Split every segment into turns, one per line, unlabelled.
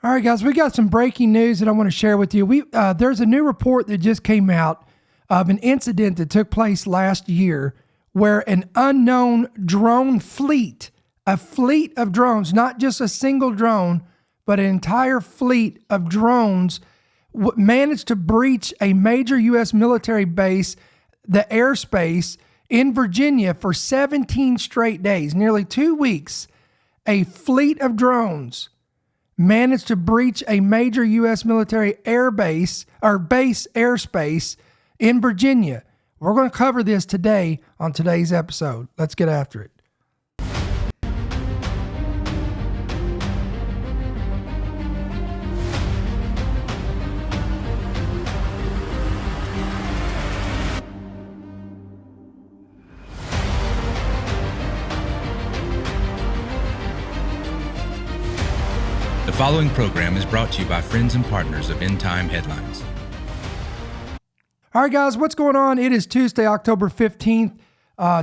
All right, guys, we got some breaking news that I want to share with you. There's a new report that just came out of an incident that took place last year where an unknown drone fleet, a fleet of drones, not just a single drone, but an entire fleet of drones managed to breach a major U.S. military base, the airspace in Virginia, for 17 straight days, nearly 2 weeks. A fleet of drones managed to breach a major U.S. military airspace in Virginia. We're going to cover this today on today's episode. Let's get after it.
The following program is brought to you by friends and partners of End Time Headlines.
All right, guys, what's going on? It is Tuesday, October 15th,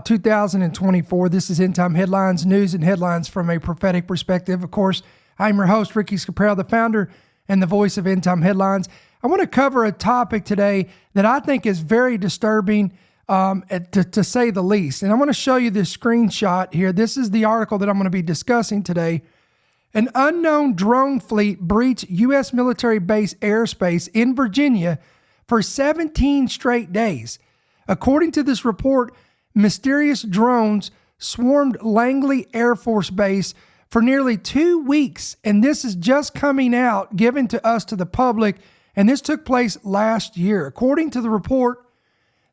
2024. This is End Time Headlines, news and headlines from a prophetic perspective. Of course, I'm your host, Ricky Scaparro, the founder and the voice of End Time Headlines. I want to cover a topic today that I think is very disturbing, to say the least. And I want to show you this screenshot here. This is the article that I'm going to be discussing today. An unknown drone fleet breached U.S. military base airspace in Virginia for 17 straight days. According to this report, mysterious drones swarmed Langley Air Force Base for nearly 2 weeks, and this is just coming out, given to us, to the public, and this took place last year. According to the report,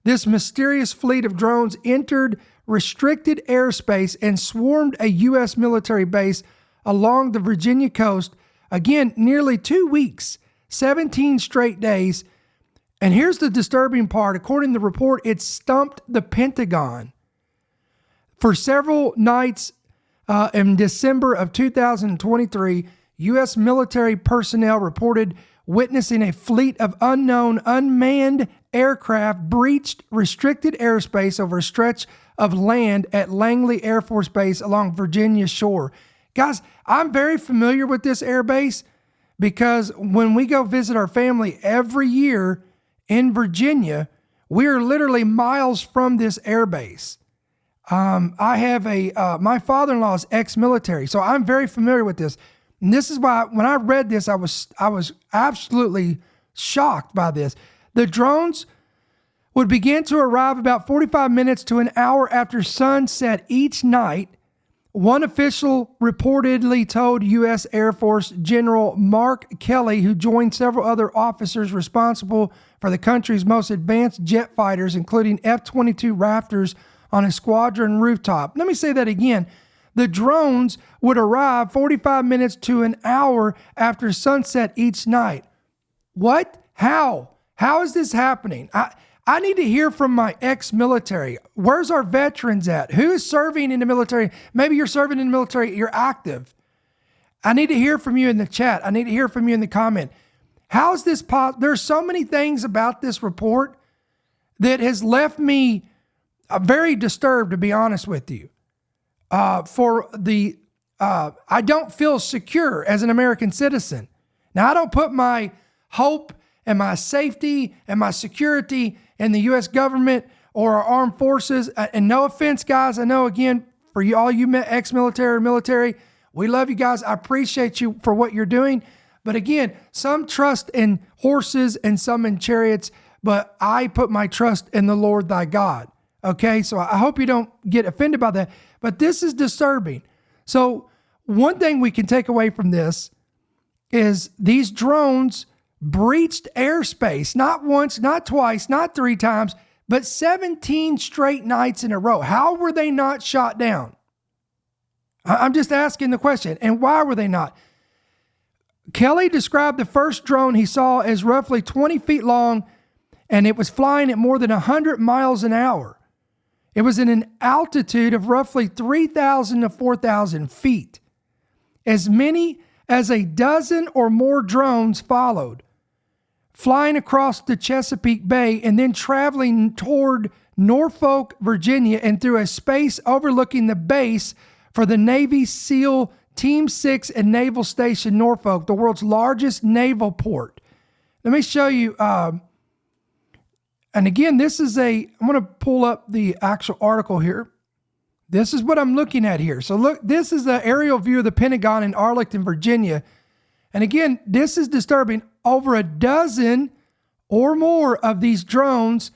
this mysterious fleet of drones entered restricted airspace and swarmed a U.S. military base along the Virginia coast, again, nearly 2 weeks, 17 straight days. And here's the disturbing part. According to the report, it stumped the Pentagon. For several nights in December of 2023, U.S. military personnel reported witnessing a fleet of unknown unmanned aircraft breached restricted airspace over a stretch of land at Langley Air Force Base along Virginia's shore. Guys, I'm very familiar with this air base because when we go visit our family every year in Virginia, we are literally miles from this air base. I have my father-in-law is ex-military, so I'm very familiar with this. And this is why when I read this, I was absolutely shocked by this. The drones would begin to arrive about 45 minutes to an hour after sunset each night. One official reportedly told U.S. Air Force General Mark Kelly, who joined several other officers responsible for the country's most advanced jet fighters, including F-22 Raptors, on a squadron rooftop. Let me say that again. The drones would arrive 45 minutes to an hour after sunset each night. What? How? How is this happening? I need to hear from my ex-military. Where's our veterans at? Who is serving in the military? Maybe you're serving in the military, you're active. I need to hear from you in the chat. I need to hear from you in the comment. How is this possible? There's so many things about this report that has left me very disturbed, to be honest with you. I don't feel secure as an American citizen. Now, I don't put my hope and my safety and my security in the U.S. government or our armed forces. And no offense, guys. I know, again, for you all you ex-military or military, we love you guys. I appreciate you for what you're doing. But again, some trust in horses and some in chariots, but I put my trust in the Lord thy God. Okay, so I hope you don't get offended by that. But this is disturbing. So one thing we can take away from this is these drones breached airspace, not once, not twice, not 3 times, but 17 straight nights in a row. How were they not shot down? I'm just asking the question. And why were they not? Kelly described the first drone he saw as roughly 20 feet long, and it was flying at more than 100 miles an hour. It was in an altitude of roughly 3,000 to 4,000 feet. As many as a dozen or more drones followed, flying across the Chesapeake Bay and then traveling toward Norfolk, Virginia, and through a space overlooking the base for the Navy SEAL Team 6 and Naval Station Norfolk, the world's largest naval port. Let me show you. And again, I'm going to pull up the actual article here. This is what I'm looking at here. So look, this is an aerial view of the Pentagon in Arlington, Virginia. And again, this is disturbing. Over a dozen or more of these drones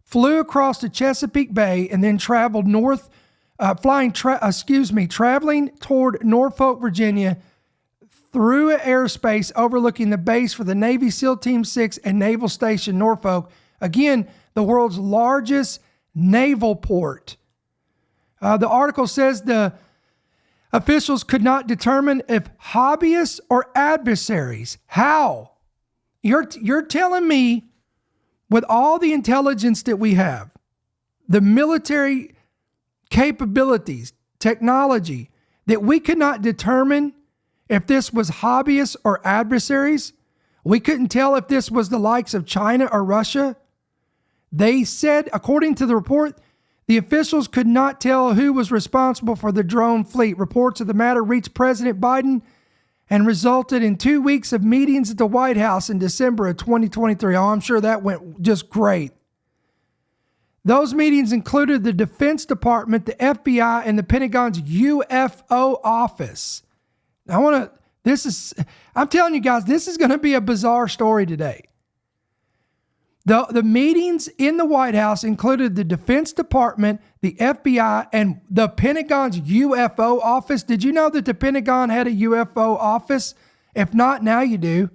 flew across the Chesapeake Bay and then traveled traveling toward Norfolk, Virginia through airspace overlooking the base for the Navy SEAL Team 6 and Naval Station Norfolk. Again, the world's largest naval port. The article says the officials could not determine if hobbyists or adversaries. How? You're telling me, with all the intelligence that we have, the military capabilities, technology, that we could not determine if this was hobbyists or adversaries? We couldn't tell if this was the likes of China or Russia? They said, according to the report, the officials could not tell who was responsible for the drone fleet. Reports of the matter reached President Biden and resulted in 2 weeks of meetings at the White House in December of 2023. Oh, I'm sure that went just great. Those meetings included the Defense Department, the FBI, and the Pentagon's UFO office. I'm telling you guys, this is going to be a bizarre story today. The meetings in the White House included the Defense Department, the FBI, and the Pentagon's UFO office. Did you know that the Pentagon had a UFO office? If not, now you do.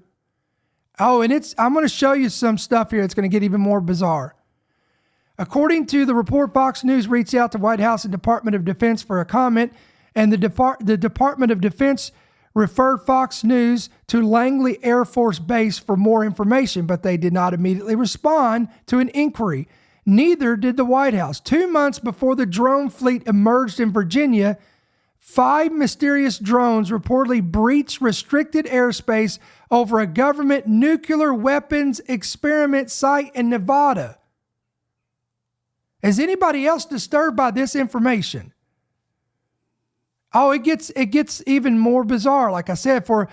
Oh, and I'm going to show you some stuff here that's going to get even more bizarre. According to the report, Fox News reached out to White House and Department of Defense for a comment, and the Department of Defense referred Fox News to Langley Air Force Base for more information, but they did not immediately respond to an inquiry. Neither did the White House. 2 months before the drone fleet emerged in Virginia, 5 mysterious drones reportedly breached restricted airspace over a government nuclear weapons experiment site in Nevada. Is anybody else disturbed by this information? Oh, it gets even more bizarre. Like I said, 4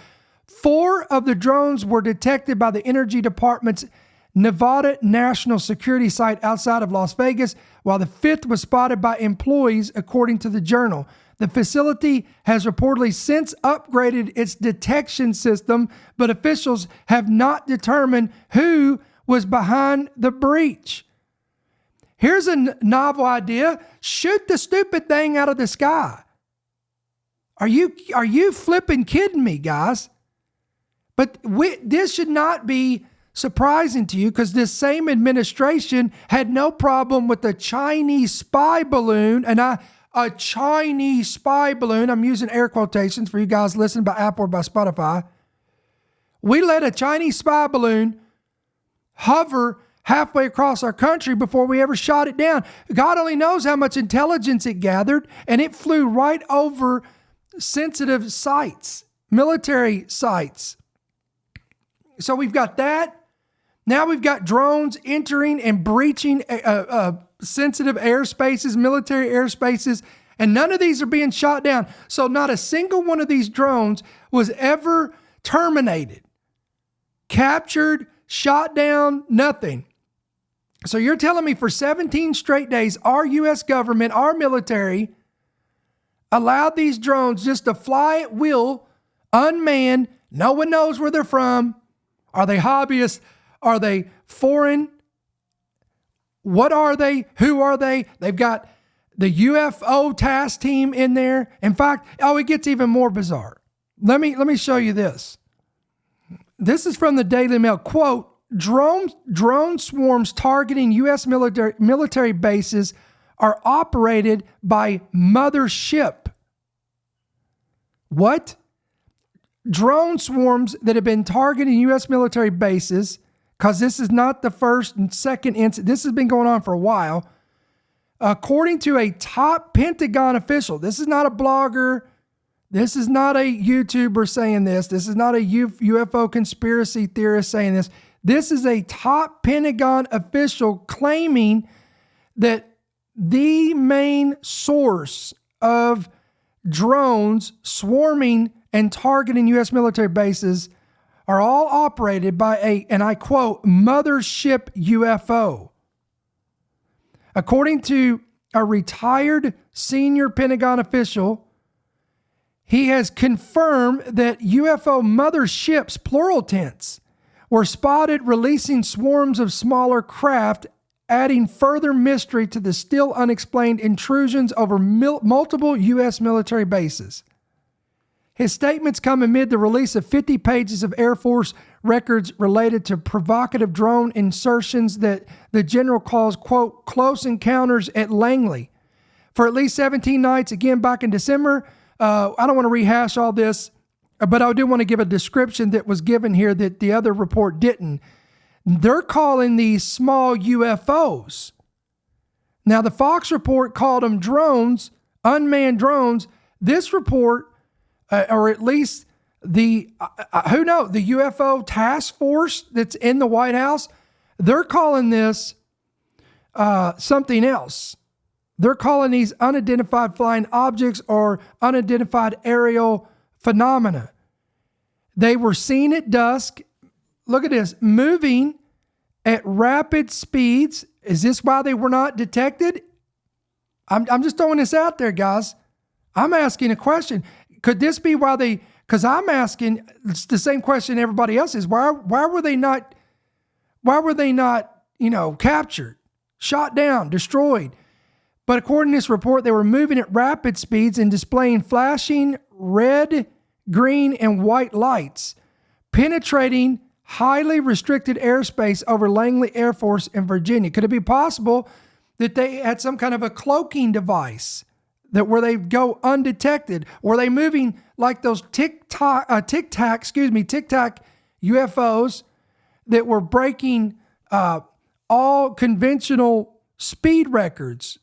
of the drones were detected by the Energy Department's Nevada National Security Site outside of Las Vegas, while the 5th was spotted by employees, according to the Journal. The facility has reportedly since upgraded its detection system, but officials have not determined who was behind the breach. Here's a novel idea. Shoot the stupid thing out of the sky. Are you flipping kidding me, guys? But this should not be surprising to you, because this same administration had no problem with the Chinese spy balloon, a Chinese spy balloon. I'm using air quotations for you guys listening by Apple or by Spotify. We let a Chinese spy balloon hover halfway across our country before we ever shot it down. God only knows how much intelligence it gathered, and it flew right over sensitive sites, military sites. So we've got that. Now we've got drones entering and breaching sensitive airspaces, military airspaces, and none of these are being shot down. So not a single one of these drones was ever terminated, captured, shot down, nothing. So you're telling me for 17 straight days, our U.S. government, our military, allowed these drones just to fly at will, unmanned. No one knows where they're from. Are they hobbyists? Are they foreign? What are they? Who are they? They've got the UFO task team in there. In fact, it gets even more bizarre. Let me show you this. This is from the Daily Mail. Quote, drone swarms targeting U.S. military bases are operated by mothership. What? Drone swarms that have been targeting U.S. military bases, because this is not the first and second incident. This has been going on for a while. According to a top Pentagon official, this is not a blogger. This is not a YouTuber saying this. This is not a UFO conspiracy theorist saying this. This is a top Pentagon official claiming that the main source of drones swarming and targeting U.S. military bases are all operated by and I quote, mothership UFO. According to a retired senior Pentagon official, he has confirmed that UFO motherships, plural tense, were spotted releasing swarms of smaller craft, adding further mystery to the still unexplained intrusions over multiple U.S. military bases. His statements come amid the release of 50 pages of Air Force records related to provocative drone insertions that the general calls, quote, close encounters at Langley. For at least 17 nights, again back in December. I don't want to rehash all this, but I do want to give a description that was given here that the other report didn't. They're calling these small UFOs. Now, the Fox report called them drones, unmanned drones. This report, or at least the UFO task force that's in the White House, they're calling this something else. They're calling these unidentified flying objects or unidentified aerial phenomena. They were seen at dusk. Look at this, moving at rapid speeds. Is this why they were not detected? I'm just throwing this out there, guys. I'm asking a question. Could this be why they, because I'm asking, it's the same question everybody else is. Why were they not, captured, shot down, destroyed? But according to this report, they were moving at rapid speeds and displaying flashing red, green, and white lights, penetrating highly restricted airspace over Langley Air Force in Virginia. Could it be possible that they had some kind of a cloaking device where they go undetected? Were they moving like those tic tac UFOs that were breaking all conventional speed records?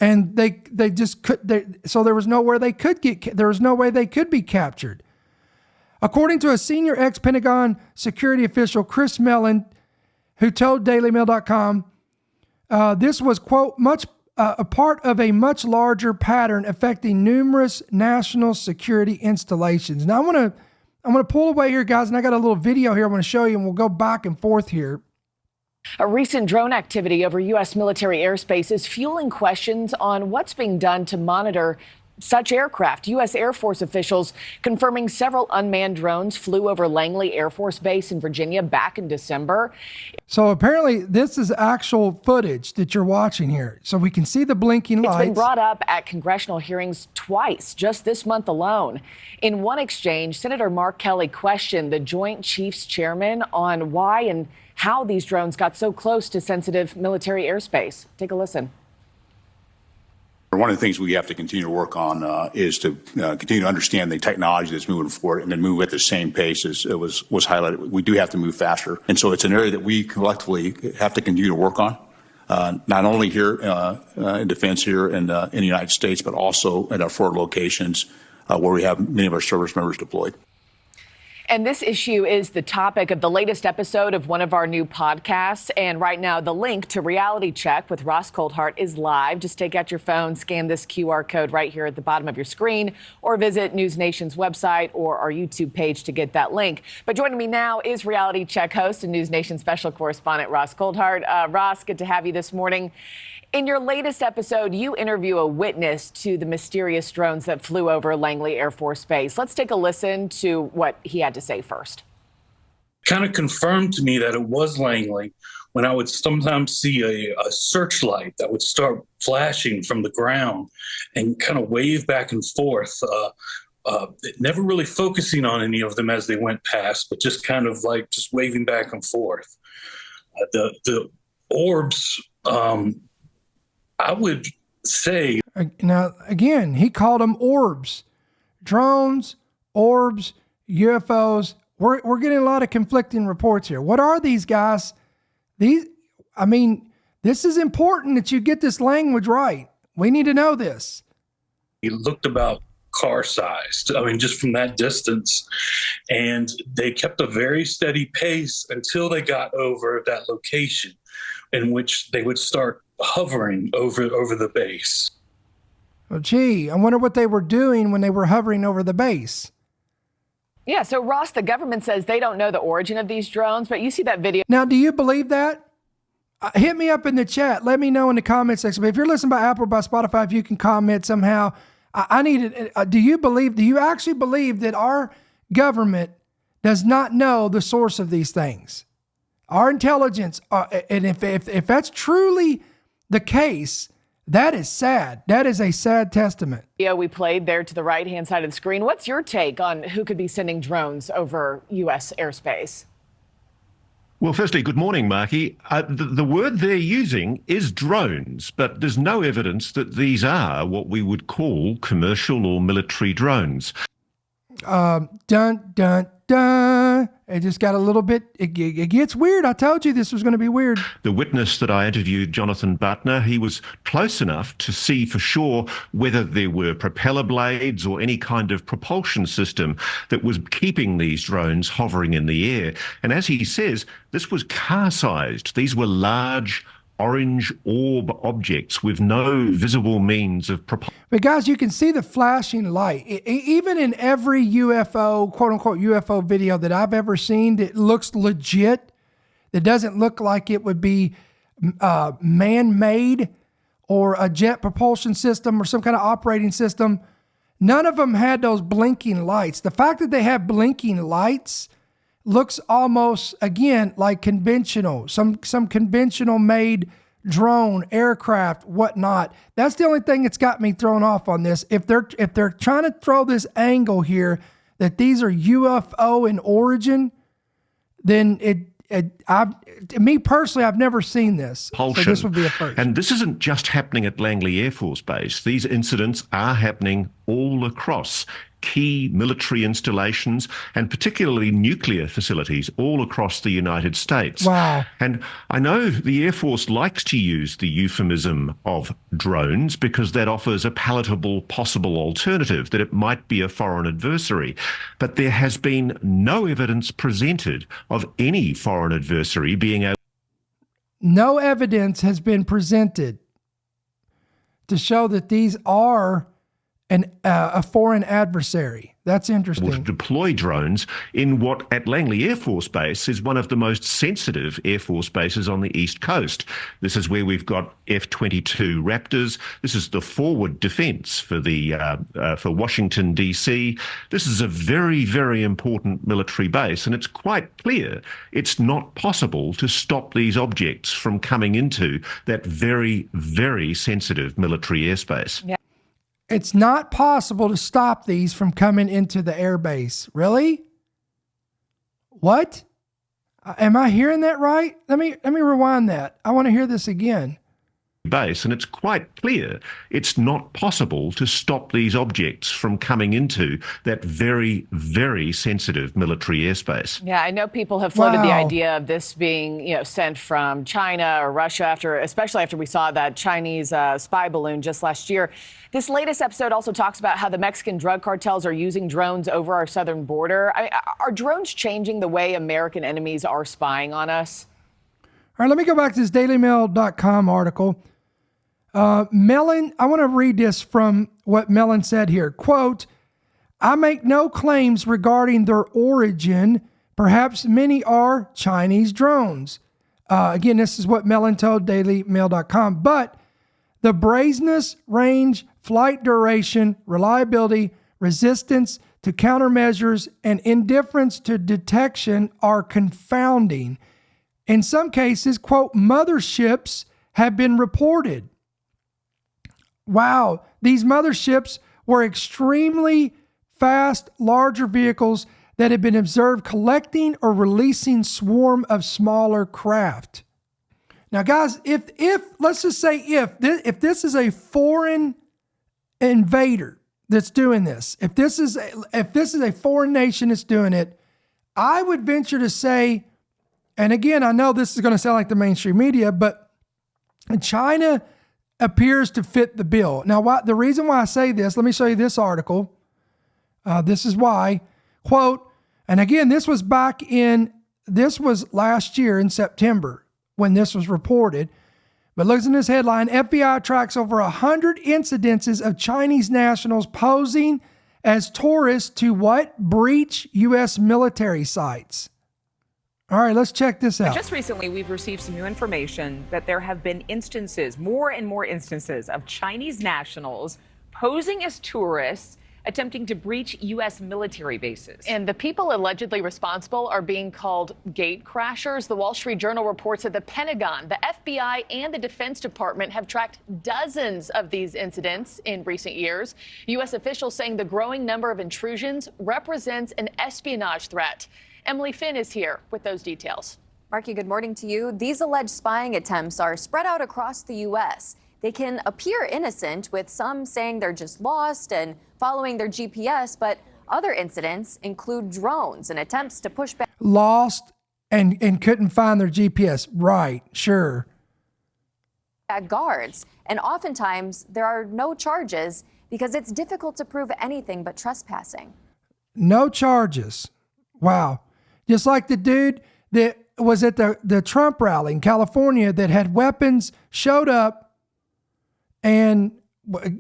And they just could. So there was no way they could be captured. According to a senior ex-Pentagon security official, Chris Mellon, who told DailyMail.com, this was, quote, a part of a much larger pattern affecting numerous national security installations. Now I'm gonna pull away here, guys, and I got a little video here I want to show you, and we'll go back and forth here.
A recent drone activity over U.S. military airspace is fueling questions on what's being done to monitor such aircraft. U.S. Air Force officials confirming several unmanned drones flew over Langley Air Force Base in Virginia back in December.
So apparently this is actual footage that you're watching here. So we can see the blinking lights.
It's been brought up at congressional hearings twice just this month alone. In one exchange, Senator Mark Kelly questioned the Joint Chiefs chairman on why and how these drones got so close to sensitive military airspace. Take a listen.
One of the things we have to continue to work on is to continue to understand the technology that's moving forward and then move at the same pace as it was highlighted. We do have to move faster. And so it's an area that we collectively have to continue to work on, not only here in defense here in the United States, but also at our forward locations where we have many of our service members deployed.
And this issue is the topic of the latest episode of one of our new podcasts. And right now, the link to Reality Check with Ross Coulthart is live. Just take out your phone, scan this QR code right here at the bottom of your screen, or visit News Nation's website or our YouTube page to get that link. But joining me now is Reality Check host and News Nation special correspondent Ross Coulthart. Ross, good to have you this morning. In your latest episode, you interview a witness to the mysterious drones that flew over Langley Air Force Base. Let's take a listen to what he had to say first.
Kind of confirmed to me that it was Langley when I would sometimes see a searchlight that would start flashing from the ground and kind of wave back and forth, never really focusing on any of them as they went past, but just kind of like just waving back and forth. The orbs, I would say.
Now, again, he called them orbs, drones, orbs, UFOs. We're getting a lot of conflicting reports here. What are these guys? This is important that you get this language right. We need to know this.
He looked about car-sized, just from that distance. And they kept a very steady pace until they got over that location in which they would start hovering over the base.
Well, gee, I wonder what they were doing when they were hovering over the base.
Yeah, so Ross, the government says they don't know the origin of these drones, but you see that video.
Now, do you believe that? Hit me up in the chat. Let me know in the comment section. But if you're listening by Apple or by Spotify, if you can comment somehow, I need it. Do you actually believe that our government does not know the source of these things? Our intelligence, and if that's truly the case, that is sad. That is a sad testament.
Video we played there to the right-hand side of the screen. What's your take on who could be sending drones over U.S. airspace?
Well, firstly, good morning, Marky. The word they're using is drones, but there's no evidence that these are what we would call commercial or military drones.
Dun, dun, dun. It just got a little bit, it gets weird. I told you this was going to be weird.
The witness that I interviewed, Jonathan Butner, he was close enough to see for sure whether there were propeller blades or any kind of propulsion system that was keeping these drones hovering in the air. And as he says, this was car-sized. These were large orange orb objects with no visible means of propulsion.
But guys, you can see the flashing light. Even in every UFO, quote unquote UFO video that I've ever seen, that looks legit. That doesn't look like it would be man-made or a jet propulsion system or some kind of operating system. None of them had those blinking lights. The fact that they have blinking lights looks almost, again, like conventional, some conventional made drone, aircraft, whatnot. That's the only thing that's got me thrown off on this. If they're trying to throw this angle here that these are UFO in origin, then me personally, I've never seen this. So this would be a first.
And this isn't just happening at Langley Air Force Base. These incidents are happening all across key military installations and particularly nuclear facilities all across the United States.
Wow.
And I know the Air Force likes to use the euphemism of drones because that offers a palatable possible alternative that it might be a foreign adversary. But there has been no evidence presented of any foreign adversary being able.
No evidence has been presented to show that these are a foreign adversary. That's interesting.
To deploy drones in what at Langley Air Force Base is one of the most sensitive Air Force bases on the East Coast. This is where we've got F-22 Raptors. This is the forward defense for for Washington, D.C. This is a very, very important military base, and it's quite clear it's not possible to stop these objects from coming into that very, very sensitive military airspace.
Yeah.
It's not possible to stop these from coming into the airbase. Really? What? Am I hearing that right? Let me rewind that. I want to hear this again.
Base, and it's quite clear it's not possible to stop these objects from coming into that very, very sensitive military airspace.
Yeah, I know people have floated the idea of this being, sent from China or Russia especially after we saw that Chinese spy balloon just last year. This latest episode also talks about how the Mexican drug cartels are using drones over our southern border. Are drones changing the way American enemies are spying on us?
All right, let me go back to this dailymail.com article. Mellon, I want to read this from what Mellon said here. Quote, I make no claims regarding their origin. Perhaps many are Chinese drones. Again, this is what Mellon told dailymail.com. But the brazenness, range, flight duration, reliability, resistance to countermeasures, and indifference to detection are confounding. In some cases, quote, motherships have been reported. Wow, these motherships were extremely fast, larger vehicles that had been observed collecting or releasing swarm of smaller craft. Now, guys, if let's just say if this is a foreign invader that's doing this, if this is a foreign nation that's doing it, I would venture to say, and again, I know this is going to sound like the mainstream media, but China appears to fit the bill. Now, the reason why I say this, let me show you this article. This is why. Quote, and again, this was last year in September when this was reported. But listen to this headline. FBI tracks over 100 incidences of Chinese nationals posing as tourists to what? Breach U.S. military sites. All right, let's check this out.
Just recently, we've received some new information that there have been instances, more and more instances, of Chinese nationals posing as tourists attempting to breach U.S. military bases.
And the people allegedly responsible are being called gate crashers. The Wall Street Journal reports that the Pentagon, the FBI, and the Defense Department have tracked dozens of these incidents in recent years. U.S. officials saying the growing number of intrusions represents an espionage threat. Emily Finn is here with those details.
Marky, good morning to you. These alleged spying attempts are spread out across the U.S. They can appear innocent, with some saying they're just lost and following their GPS, but other incidents include drones and attempts to push back.
Lost and couldn't find their GPS. Right, sure.
Guards. And oftentimes there are no charges because it's difficult to prove anything but trespassing.
No charges. Wow. Just like the dude that was at the Trump rally in California that had weapons, showed up, and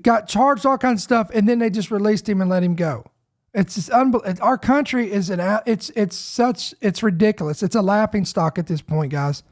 got charged all kinds of stuff, and then they just released him and let him go. It's just unbelievable. Our country is it's ridiculous. It's a laughing stock at this point, guys.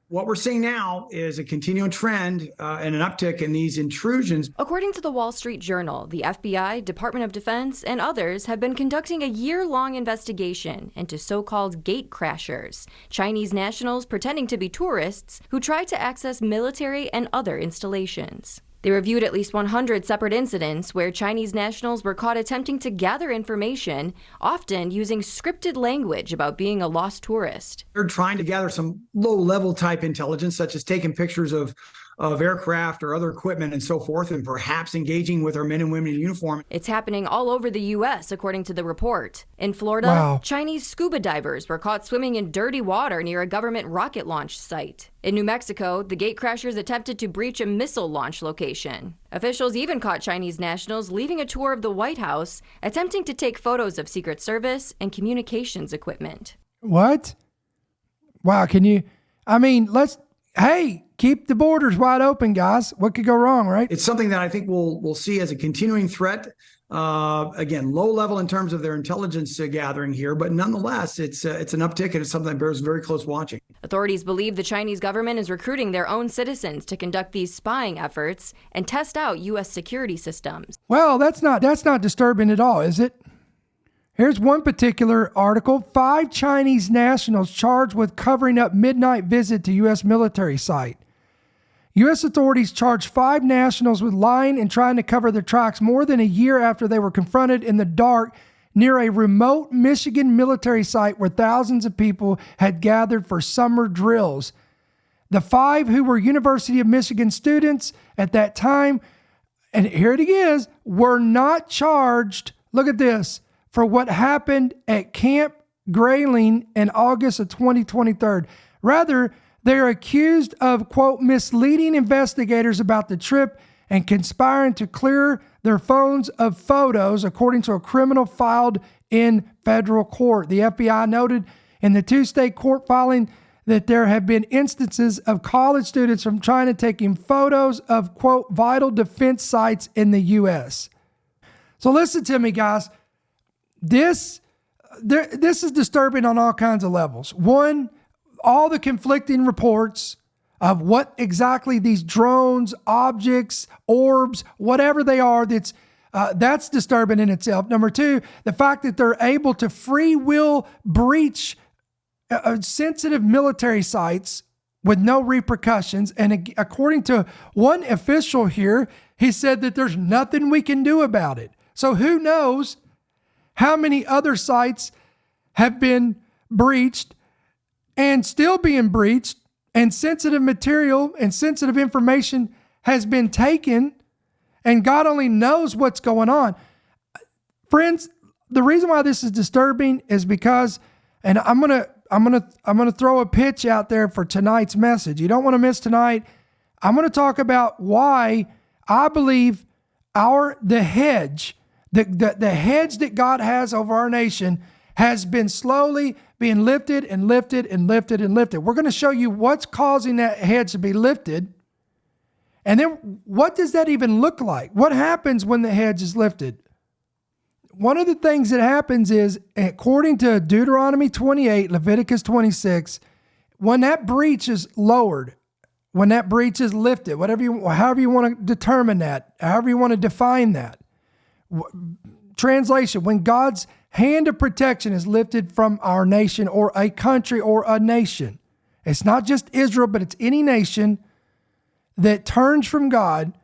What we're seeing now is a continuing trend and an uptick in these intrusions.
According to the Wall Street Journal, the FBI, Department of Defense, and others have been conducting a year-long investigation into so-called gate crashers, Chinese nationals pretending to be tourists who try to access military and other installations. They reviewed at least 100 separate incidents where Chinese nationals were caught attempting to gather information, often using scripted language about being a lost tourist.
They're trying to gather some low-level type intelligence, such as taking pictures of aircraft or other equipment and so forth, and perhaps engaging with our men and women in uniform.
It's happening all over the U.S., according to the report. In Florida, Chinese scuba divers were caught swimming in dirty water near a government rocket launch site. In New Mexico, the gate crashers attempted to breach a missile launch location. Officials even caught Chinese nationals leaving a tour of the White House, attempting to take photos of Secret Service and communications equipment.
What? Wow, hey, keep the borders wide open, guys. What could go wrong, right?
It's something that I think we'll see as a continuing threat. Again, low level in terms of their intelligence gathering here, but nonetheless, it's an uptick, and it's something that bears very close watching.
Authorities believe the Chinese government is recruiting their own citizens to conduct these spying efforts and test out U.S. security systems.
Well, that's not disturbing at all, is it? Here's one particular article. 5 Chinese nationals charged with covering up midnight visit to U.S. military site. U.S. authorities charged 5 nationals with lying and trying to cover their tracks more than a year after they were confronted in the dark near a remote Michigan military site where thousands of people had gathered for summer drills. The 5, who were University of Michigan students at that time, and here it is, were not charged, look at this, for what happened at Camp Grayling in August of 2023. Rather, they are accused of, quote, misleading investigators about the trip and conspiring to clear their phones of photos, according to a criminal filed in federal court. The FBI noted in the 2-state court filing that there have been instances of college students from China taking photos of, quote, vital defense sites in the U.S. So listen to me, guys. This is disturbing on all kinds of levels. One, all the conflicting reports of what exactly these drones, objects, orbs, whatever they are, that's disturbing in itself. Number 2, the fact that they're able to free will breach sensitive military sites with no repercussions. And according to one official here, he said that there's nothing we can do about it. So who knows how many other sites have been breached and still being breached, and sensitive material and sensitive information has been taken, and God only knows what's going on. Friends, the reason why this is disturbing is because, and I'm gonna throw a pitch out there for tonight's message. You don't want to miss tonight. I'm going to talk about why I believe the hedge that God has over our nation has been slowly being lifted and lifted and lifted and lifted. We're going to show you what's causing that hedge to be lifted. And then what does that even look like? What happens when the hedge is lifted? One of the things that happens is, according to Deuteronomy 28, Leviticus 26, when that breach is lowered, when that breach is lifted, however you want to determine that, however you want to define that. Translation, when God's hand of protection is lifted from our nation or a country or a nation. It's not just Israel, but it's any nation that turns from God.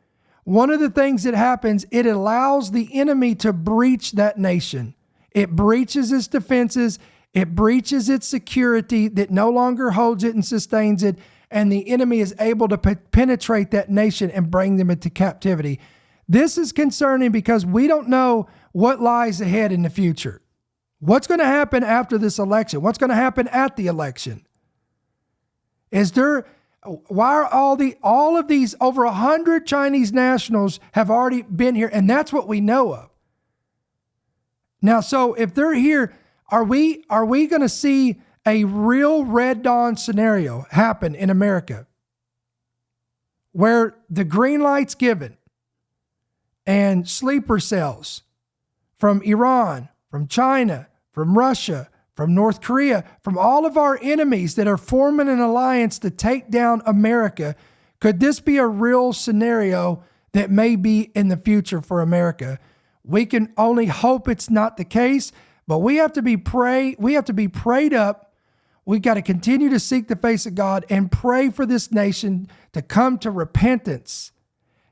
One of the things that happens, it allows the enemy to breach that nation. It breaches its defenses. It breaches its security that no longer holds it and sustains it. And the enemy is able to penetrate that nation and bring them into captivity. This is concerning because we don't know what lies ahead in the future. What's going to happen after this election? What's going to happen at the election? Why are all of these over 100 Chinese nationals have already been here? And that's what we know of. Now, so if they're here, are we going to see a real Red Dawn scenario happen in America where the green light's given and sleeper cells from Iran, from China, from Russia, from North Korea, from all of our enemies that are forming an alliance to take down America? Could this be a real scenario that may be in the future for America? We can only hope it's not the case, but we have to be prayed up. We've got to continue to seek the face of God and pray for this nation to come to repentance,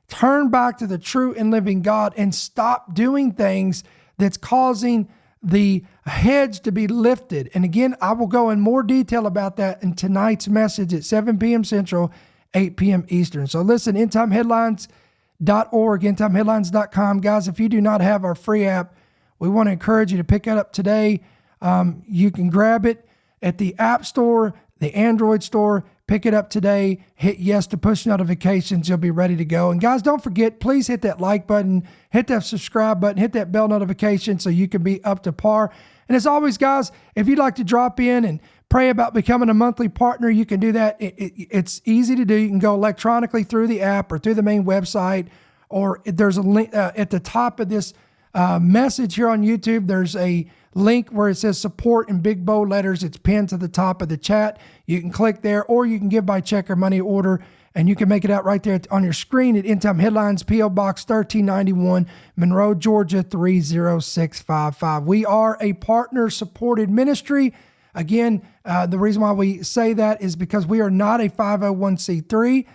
turn back to the true and living God, and stop doing things that's causing the hedge to be lifted. And again, I will go in more detail about that in tonight's message at 7 p.m. Central, 8 p.m. Eastern. So listen, endtimeheadlines.org, endtimeheadlines.com. Guys, if you do not have our free app, we want to encourage you to pick it up today. You can grab it at the App Store, the Android store. Pick it up today. Hit yes to push notifications. You'll be ready to go. And guys, don't forget, please hit that like button, hit that subscribe button, hit that bell notification so you can be up to par. And as always, guys, if you'd like to drop in and pray about becoming a monthly partner, you can do that. It's easy to do. You can go electronically through the app or through the main website, or there's a link at the top of this message here on YouTube. There's a link where it says support in big bold letters. It's pinned to the top of the chat. You can click there, or you can give by check or money order, and you can make it out right there on your screen at End Time Headlines, P.O. Box 1391, Monroe, Georgia 30655. We are a partner-supported ministry. Again, the reason why we say that is because we are not a 501c3.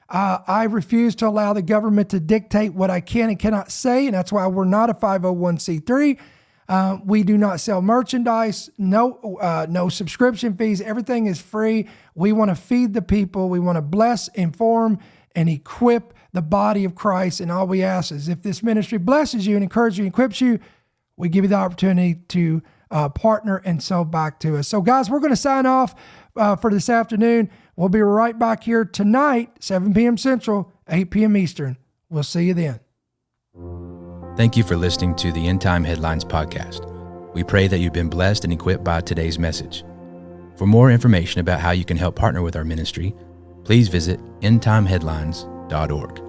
I refuse to allow the government to dictate what I can and cannot say, and that's why we're not a 501c3. We do not sell merchandise, no subscription fees. Everything is free. We want to feed the people. We want to bless, inform, and equip the body of Christ. And all we ask is if this ministry blesses you and encourages you and equips you, we give you the opportunity to partner and sow back to us. So guys, we're going to sign off for this afternoon. We'll be right back here tonight, 7 p.m. Central, 8 p.m. Eastern. We'll see you then.
Thank you for listening to the End Time Headlines podcast. We pray that you've been blessed and equipped by today's message. For more information about how you can help partner with our ministry, please visit endtimeheadlines.org.